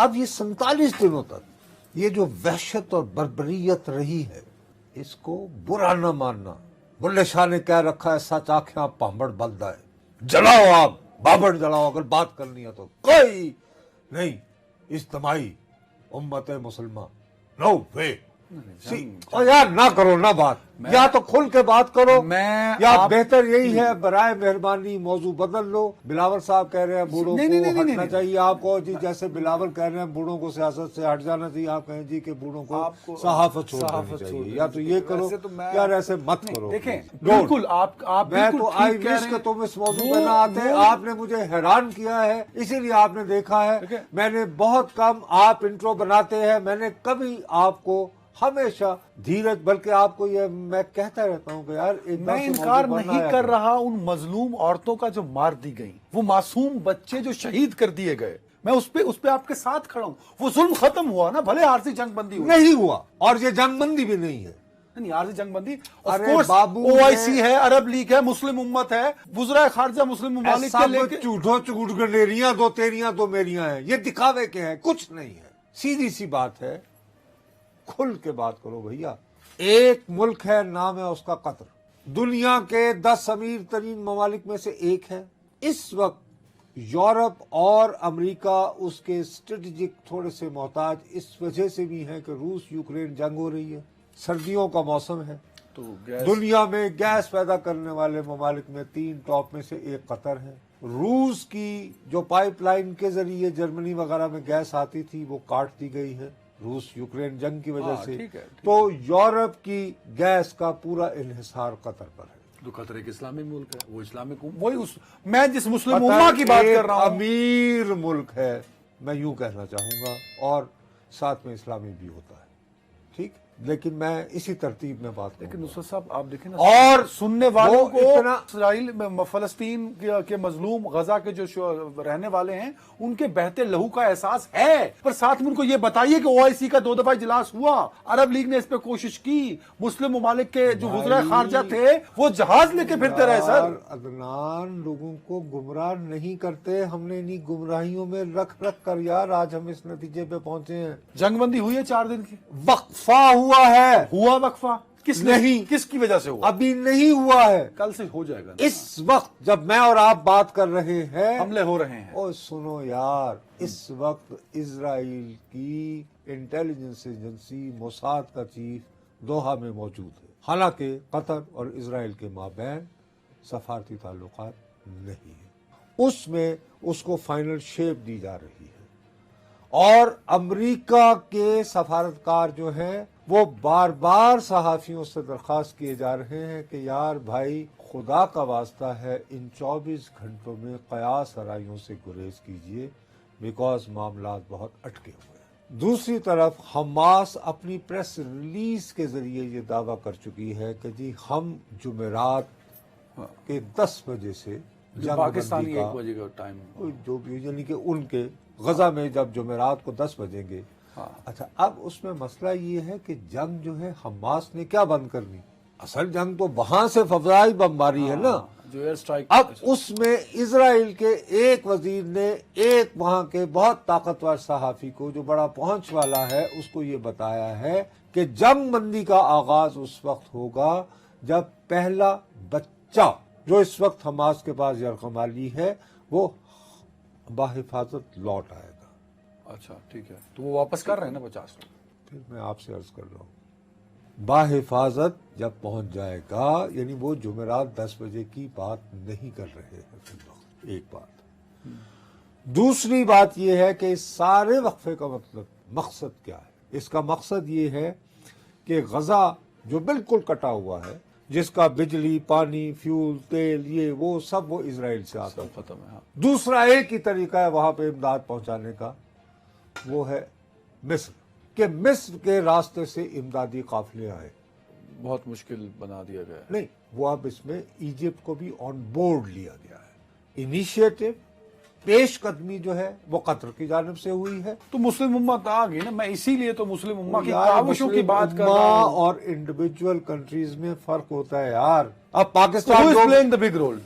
अब ये 47 दिनों तक ये जो वहशत और बर्बरियत रही है, इसको बुरा न मानना। बुल्ले शाह ने क्या रखा है, सच आख्या पांबड़ बलदा है, जलाओ आप बाबड़ जलाओ, अगर बात करनी है तो कोई नहीं इज्तिमाई उम्मत मुसलमान, नो वे। और यार ना करो ना बात, या तो खुल के बात करो, या बेहतर यही है बराए मेहरबानी मौजू बदल लो। बिलावल साहब कह रहे हैं बूढ़ों को हटना चाहिए, आपको जी जैसे बिलावल कह रहे हैं बूढ़ों को सियासत से हट जाना चाहिए, आप कहें जी कि बूढ़ों को सहाफत छोड़नी चाहिए, या तो ये करो यार ऐसे मत करो। देखें बिल्कुल मैं तो आई विश कि तुम इस मौजू पे ना आते, आपने मुझे हैरान किया है, इसीलिए आपने देखा है मैंने बहुत कम, आप इंट्रो बनाते हैं, मैंने कभी आपको हमेशा धीरज, बल्कि आपको ये मैं कहता रहता हूँ कि यार एक मैं इनकार नहीं कर रहा उन मजलूम औरतों का जो मार दी गई, वो मासूम बच्चे जो शहीद कर दिए गए, मैं उस पे आपके साथ खड़ा हूँ। वो जुल्म खत्म हुआ ना, भले आरसी जंगबंदी हुई नहीं हुआ, और ये जंगबंदी भी नहीं है। नहीं, आरसी जंगबंदी बाबू ओआईसी है, अरब लीग है, मुस्लिम उम्मत है, वुज़रा खारजा मुस्लिम ममालिक के लेके झूठो चूठ गनेरियां दो तेरियां दो मेरियां हैं, ये दिखावे के हैं, कुछ नहीं है। सीधी सी बात है, खुल के बात करो भैया। एक मुल्क है, नाम है उसका कतर, दुनिया के 10 अमीर तरीन ममालिक में से एक है। इस वक्त यूरोप और अमेरिका उसके स्ट्रेटेजिक थोड़े से मोहताज इस वजह से भी है कि रूस यूक्रेन जंग हो रही है, सर्दियों का मौसम है, तो दुनिया में गैस पैदा करने वाले ममालिक में 3 टॉप में से एक कतर है। रूस की जो पाइपलाइन के जरिए जर्मनी वगैरह में गैस आती थी वो काट दी गई है रूस यूक्रेन जंग की वजह से। ठीक है। तो यूरोप की गैस का पूरा इन्हिसार कतर पर है। तो कतर एक इस्लामी मुल्क है, वो इस्लामिक वही उस मैं जिस मुस्लिम उम्मा की बात कर रहा हूँ, अमीर मुल्क है, मैं यूं कहना चाहूंगा, और साथ में इस्लामी भी होता है, ठीक। लेकिन मैं इसी तरतीब में बात करूंगा। लेकिन नुसरत साहब आप देखें ना, और सुनने वालों को इस्राइल में फलस्तीन के मजलूम गजा के जो रहने वाले हैं उनके बहते लहू का एहसास है, पर साथ में उनको ये बताइए कि ओआईसी का 2 दफा इजलास हुआ, अरब लीग ने इस पे कोशिश की, मुस्लिम ममालिक के जो वुज़रा खारजा थे वो जहाज लेके फिरते रहे। सर अदनान लोगों को गुमराह नहीं करते, हमने इन्हीं गुमराहियों में रख रख कर यार आज हम इस नतीजे पे पहुंचे हैं। जंगबंदी हुई है 4 दिन की, वक्फा हुआ वक्फा किस नहीं, किसकी वजह से हुआ? अभी नहीं हुआ है, कल से हो जाएगा। इस वक्त जब मैं और आप बात कर रहे हैं हमले हो रहे हैं। ओ सुनो यार, इस वक्त इजराइल की इंटेलिजेंस एजेंसी मोसाद का चीफ दोहा में मौजूद है। हालांकि कतर और इजराइल के माबैन सफारती ताल्लुकात नहीं है, उसमें उसको फाइनल शेप दी जा रही है। और अमेरिका के सफारतकार जो हैं वो बार बार सहाफियों से दरख्वास्त किए जा रहे हैं कि यार भाई खुदा का वास्ता है इन 24 घंटों में कयास हराइयों से गुरेज कीजिए, बिकॉज मामलात बहुत अटके हुए हैं। दूसरी तरफ हमास अपनी प्रेस रिलीज के जरिए ये दावा कर चुकी है कि जी हम जुमेरात के 10 बजे से पाकिस्तानी 1 बजे का टाइम जो भी, यानी कि उनके गजा में जब जुमेरात को 10 बजेंगे। हाँ। अच्छा, अब उसमें मसला ये है कि जंग जो है हमास ने क्या बंद करनी, असल जंग तो वहां से फजाई बमबारी है ना, जो एयर स्ट्राइक। अब उसमें इजराइल के एक वजीर ने एक वहां के बहुत ताकतवर सहाफी को जो बड़ा पहुंच वाला है उसको ये बताया है कि जंग बंदी का आगाज उस वक्त होगा जब पहला बच्चा जो इस वक्त हमास के पास यरकमाली है वो बाहिफाजत लौट आएगा। अच्छा ठीक है, तो वो वापस कर रहे हैं ना 50 लोग। फिर मैं आपसे अर्ज कर रहा हूँ, बाहिफाजत जब पहुंच जाएगा, यानी वो जुमेरात 10 बजे की बात नहीं कर रहे हैं फिर लोग। एक बात। दूसरी बात यह है कि इस सारे वक्फे का मतलब मकसद क्या है? इसका मकसद ये है कि गजा जो बिल्कुल कटा हुआ है, जिसका बिजली पानी फ्यूल तेल ये वो सब वो इजराइल से आता खत्म है। हाँ। दूसरा एक ही तरीका है वहां पे इमदाद पहुंचाने का, वो है मिस्र, कि मिस्र के रास्ते से इमदादी काफिले आए। बहुत मुश्किल बना दिया गया है। नहीं, वो अब इसमें इजिप्ट को भी ऑन बोर्ड लिया गया है। इनिशिएटिव पेशकदमी जो है वो कतर की जानिब से हुई है। तो मुस्लिम उम्मत आ गई ना, मैं इसीलिए तो मुस्लिम उम्मा की काविशों की बात कर रहा हूं। और इंडिविजुअल कंट्रीज में फर्क होता है यार। अब Pakistan playing the big role,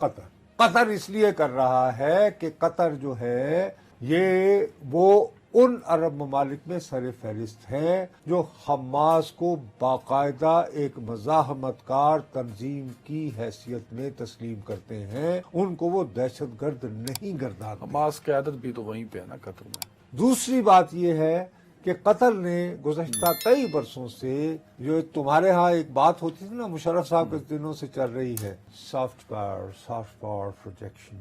Qatar इसलिए कर रहा है कि कतर जो है ये वो उन अरब ममालिक में सर फहरिस्त है जो हमास को बाकायदा एक मज़ाहमतकार तंजीम की हैसियत में तस्लीम करते हैं। उनको वो दहशतगर्द नहीं गर्दानते। हमास क़यादत भी तो वहीं पे है ना, कतर में। दूसरी बात यह है कि कतर ने गुज़श्ता कई बरसों से, जो तुम्हारे यहाँ एक बात होती थी ना, मुशर्रफ साहब के दिनों से चल रही है, सॉफ्ट पावर प्रोजेक्शन,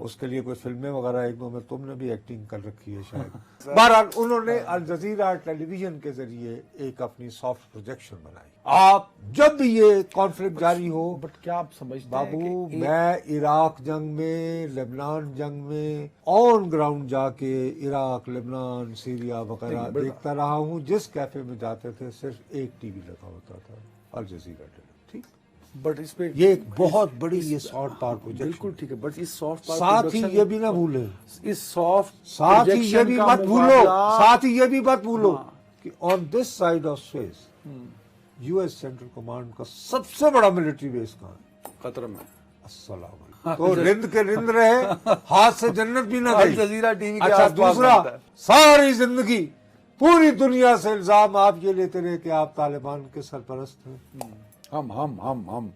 उसके लिए कोई फिल्में वगैरह एक दो में तुमने भी एक्टिंग कर रखी है शायद। बहरहाल उन्होंने अल जजीरा टेलीविजन के जरिए एक अपनी सॉफ्ट प्रोजेक्शन बनाई। आप जब भी ये कॉन्फ्लिक्ट जारी हो, बट क्या आप समझते बाबू हैं कि मैं इराक जंग में, लेबनान जंग में ऑन ग्राउंड जाके इराक, लेबनान, सीरिया वगैरह देखता रहा हूँ। जिस कैफे में जाते थे सिर्फ एक टीवी लगा होता था, अल जजीरा टेलीविजन। ठीक, बट इस पे ये एक बहुत बड़ी ये सॉफ्ट पावर प्रोजेक्ट, बिल्कुल ठीक है। बट इस सॉफ्ट पावर साथ ही ये भी ना भूले, इस सॉफ्ट साथ ही ये भी मत भूलो, साथ ही ये भी मत भूलो कि on this side of space US central command का सबसे बड़ा मिलिट्री बेस कहाँ है? कतर में। अस्सलाम। तो रिंद के रिंद रहे, हाथ से जन्नत भी ना गई। जजीरा टीवी के अच्छा, आसपास दूसरा, बनता है। सारी जिंदगी पूरी दुनिया से इल्जाम आप ये लेते रहे कि आप तालिबान के सरपरस्त हैं। हम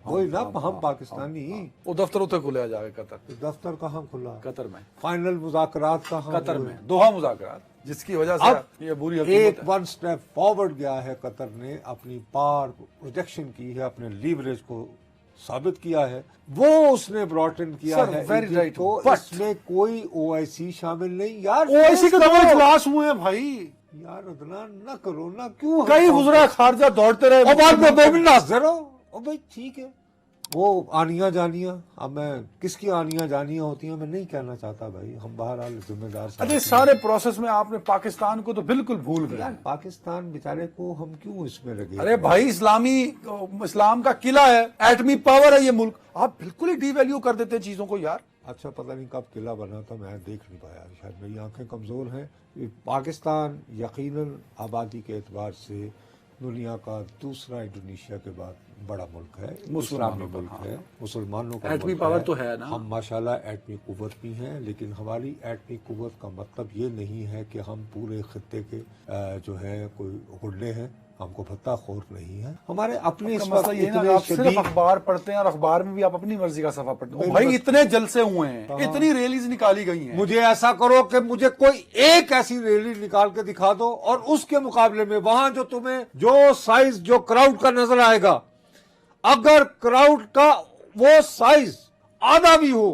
वही ना, हम पाकिस्तानी। वो दफ्तर उतने खुले आ जाए कतर। दफ्तर कहाँ खुला? कतर में। फाइनल मुज़ाकरात कहाँ? कतर में दोहा मुज़ाकरात, जिसकी वजह से अब ये बुरी एक वन स्टेप फॉरवर्ड गया है कतर ने, अपनी पावर प्रोजेक्शन की है, अपने लीवरेज को साबित किया है, वो उसने ब्रॉट इन किया Sir, है very इजिप्ट right, को। but- इसमें कोई ओआईसी शामिल नहीं यार। ओआईसी के करो। दो इजलास हुए हैं भाई। यार अदनान ना करो ना, क्यों कई वज़रा खारजा दौड़ते रहे और बाद में बेबी नाज़र हो। ओ भाई ठीक है, वो आनियां जानियां, अब मैं किसकी आनियां जानियां होती हैं मैं नहीं कहना चाहता भाई, हम बहरहाल जिम्मेदार साथी अरे सारे प्रोसेस में आपने पाकिस्तान को तो बिल्कुल भूल गए। यार पाकिस्तान बेचारे को हम क्यों इसमें लगे? अरे भाई इस्लाम का किला है, एटमी पावर है ये मुल्क, आप बिल्कुल ही डीवैल्यू कर देते हैं चीजों को यार। अच्छा, पता नहीं कब किला बना था, मैं देख नहीं पाया, शायद मेरी आंखें कमजोर हैं। पाकिस्तान यकीनन आबादी के एतबार से दुनिया का दूसरा इंडोनेशिया के बाद बड़ा मुल्क है, इस्लामी मुल्क है, मुसलमानों का एटमी मुल्क पावर है। तो है ना। हम माशाल्लाह एटमी कुव्वत भी हैं, लेकिन हमारी एटमी कुव्वत का मतलब ये नहीं है कि हम पूरे खित्ते के जो है कोई गुंडे हैं, हमको भत्ता खोर नहीं है। हमारे अपने इस वक्त इतने आप सिर्फ शदीद अखबार पढ़ते हैं और अखबार में भी आप अपनी मर्जी का सफा पढ़ते हैं। भाई इतने जलसे हुए हैं, इतनी रैलीज निकाली गई हैं। मुझे ऐसा करो कि मुझे कोई एक ऐसी रैली निकाल के दिखा दो और उसके मुकाबले में वहां जो तुम्हें जो साइज जो क्राउड का नजर आएगा, अगर क्राउड का वो साइज आधा भी हो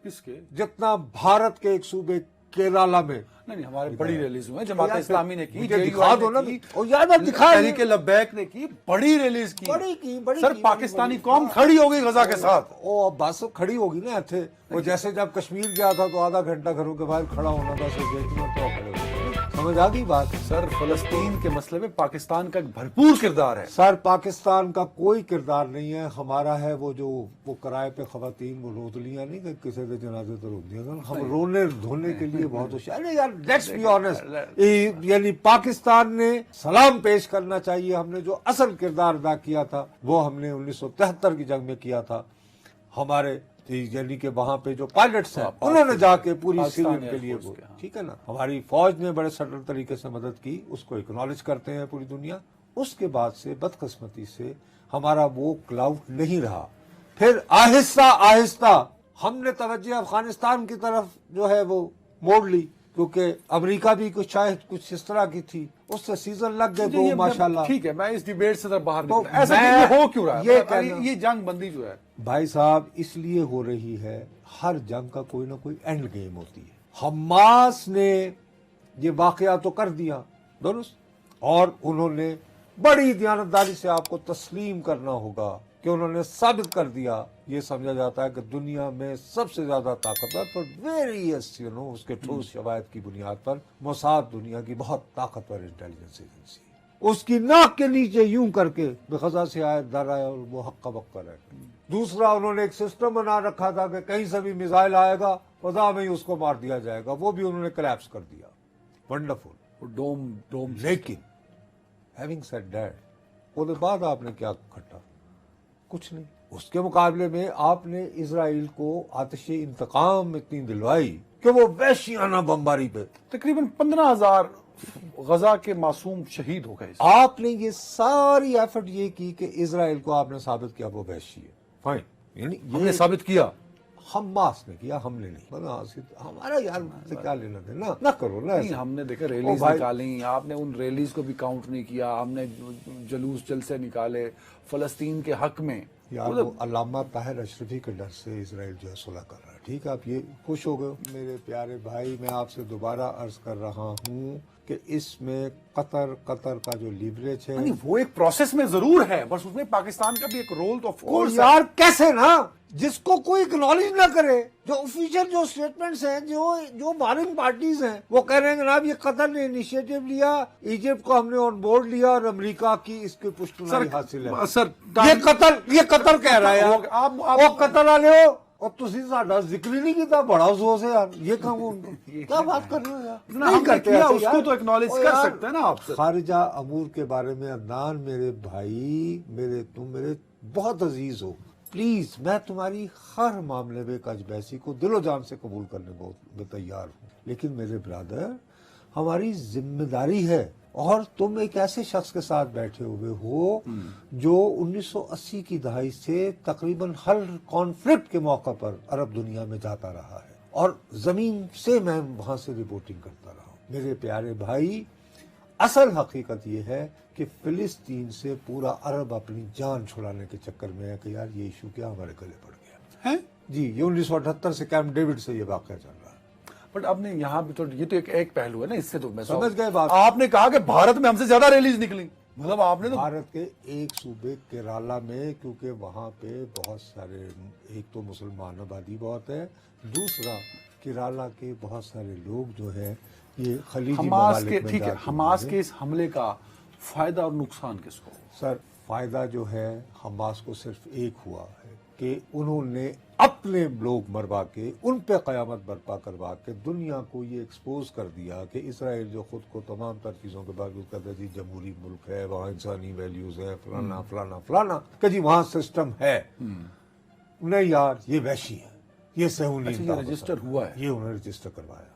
किसके? जितना भारत के एक सूबे केरला में, नहीं हमारे बड़ी रैलीज हुए, जमात इस्लामी ने की, मुझे JUI दिखा दो ने ना। की, और यार अब दिखा तहरीक लब्बैक ने की, बड़ी रैलीज की, बड़ी सर की, पाकिस्तानी बड़ी। कौम खड़ी हो गई गजा के साथ। ओ बस खड़ी होगी ना थे वो, जैसे जब कश्मीर गया था तो आधा घंटा घरों के बाहर खड़ा होना था, सिर्फ देखना तो खड़े हो गए। समझ आ गई बात? सर फलस्तीन के मसले में पाकिस्तान का एक भरपूर किरदार है। सर पाकिस्तान का कोई किरदार नहीं है, हमारा है वो जो वो किराए पे खवातीन वो रोदलियां नहीं कि किसी के जनाजे तो रोक दिया, हम रोने धोने के लिए बहुत होशियार। अरे यार लेट्स बी ऑनेस्ट, यानी पाकिस्तान ने सलाम पेश करना चाहिए। हमने जो असल किरदार अदा किया था वो हमने 1973 की जंग में किया था। हमारे यानी कि वहां पे जो पायलट्स हैं उन्होंने जाके पूरी सीरियन के लिए वो, ठीक है ना, हमारी फौज ने बड़े सटल तरीके से मदद की, उसको एक्नॉलेज करते हैं पूरी दुनिया। उसके बाद से बदकिस्मती से हमारा वो क्लाउड नहीं रहा। फिर आहिस्ता आहिस्ता हमने तवज्जो अफगानिस्तान की तरफ जो है वो मोड़ ली, क्योंकि अमेरिका भी कुछ शायद कुछ इस तरह की थी, उससे सीजन लग गए वो माशाल्लाह। ठीक है, मैं इस डिबेट से बाहर तो निकलता। ऐसा ये हो क्यों रहा है? ये जंग बंदी जो है भाई साहब इसलिए हो रही है, हर जंग का कोई ना कोई एंड गेम होती है। हमास ने ये वाकया तो कर दिया दुरुस्त, और उन्होंने बड़ी दयानतदारी से आपको तस्लीम करना होगा कि उन्होंने साबित कर दिया। ये समझा जाता है कि दुनिया में सबसे ज्यादा ताकतवर पर वेरियस उसके ठोस शवायद की बुनियाद पर मोसाद दुनिया की बहुत ताकतवर इंटेलिजेंस एजेंसी है। उसकी नाक के नीचे यूं करके बेखजा से आए दर आए और वो हक्का बक्का रहे। दूसरा, उन्होंने एक सिस्टम बना रखा था कि कहीं से भी मिसाइल आएगा फजा में ही उसको मार दिया जाएगा, वो भी उन्होंने कोलैप्स कर दिया। वंडरफुल डोम। लेकिन हैविंग सेड दैट, उसके बाद आपने क्या खट्टा? कुछ नहीं। उसके मुकाबले में आपने इजराइल को आतिश इंतकाम इतनी दिलवाई कि वो वहशियाना बमबारी पे। तकरीबन 15,000 गजा के मासूम शहीद हो गए। आपने ये सारी एफर्ट ये की कि इजराइल को आपने साबित किया वो वहशी है, फाइन, यानी हमने साबित किया, हमास ने किया, हमने नहीं। हमारा यार से क्या लेना देना, ना करो ना नहीं, ऐसे। हमने देखा रैलीज निकाली, आपने उन रैलीज को भी काउंट नहीं किया, हमने जुलूस जलसे निकाले फलस्तीन के हक में। यार वो अल्लामा ताहिर अशरफी के डर से इजराइल जो है सुलह कर रहा है, ठीक है, आप ये खुश हो गए। मेरे प्यारे भाई, मैं आपसे दोबारा अर्ज कर रहा हूँ कि इसमें कतर का जो लीवरेज है, नहीं, वो एक प्रोसेस में जरूर है, बस उसमें पाकिस्तान का भी एक रोल तो ऑफ कोर्स यार कैसे ना, जिसको कोई एक्नॉलेज ना करे, जो ऑफिशियल जो स्टेटमेंट्स हैं, जो वारिंग पार्टीज हैं, वो कह रहे हैं जनाब ये कतर ने इनिशिएटिव लिया, इजिप्ट को हमने ऑन बोर्ड लिया और अमेरिका की इसके पुष्टनाई हासिल है। सर ये कतर कह रहा है यार, आप वो कतर वाले हो और तुसी साडा जिक्र ही नहीं किया, बड़ा अफसोस है यार, ये क्या बात कर रहे हो यार, नहीं करते ऐसे उसको यार। तो एक्नॉलेज ओ कर यार, सकते हैं ना आप। खारिजा अमूर के बारे में अदनान मेरे भाई, तुम मेरे बहुत अजीज हो, प्लीज मैं तुम्हारी हर मामले में कजबैसी को दिलो जान से कबूल करने बहुत तैयार हूँ, लेकिन मेरे ब्रदर हमारी जिम्मेदारी है, और तुम एक ऐसे शख्स के साथ बैठे हुए हो जो 1980 की दहाई से तकरीबन हर कॉन्फ्लिक्ट के मौका पर अरब दुनिया में जाता रहा है, और जमीन से मैं वहां से रिपोर्टिंग करता रहा हूँ। मेरे प्यारे भाई, असल हकीकत यह है कि फिलिस्तीन से पूरा अरब अपनी जान छुड़ाने के चक्कर में है कि यार ये इशू क्या हमारे गले पड़ गया है जी। ये 1978 से कैंप डेविड से ये वाकया चल रहा है। बट आपने यहाँ भी तो ये तो एक पहलू है ना, इससे तो मैं समझ गए बात। आपने कहा कि भारत में हमसे ज्यादा रैलीज निकली, मतलब आपने तो भारत के एक सूबे केरला में, क्योंकि वहां पे बहुत सारे, एक तो मुसलमान आबादी बहुत है, दूसरा केरला के बहुत सारे लोग जो है ये खलीजी हमास के, ममालिक में ठीक है, जाते हमास हैं। के इस हमले का फायदा और नुकसान किसको? सर फायदा जो है हमास को सिर्फ एक हुआ है कि उन्होंने अपने लोग मरवा के, उन पे कयामत बर्पा करवा के दुनिया को ये एक्सपोज कर दिया कि इसराइल जो खुद को तमाम तर चीजों के बावजूद कहता है जी जमहूरी मुल्क है, वहाँ इंसानी वैल्यूज है, फलाना फलाना फलाना, कि जी वहाँ सिस्टम है। नहीं यार, ये वैशी है, ये सहूनी अच्छा, ये रजिस्टर हुआ है, ये उन्होंने रजिस्टर करवाया।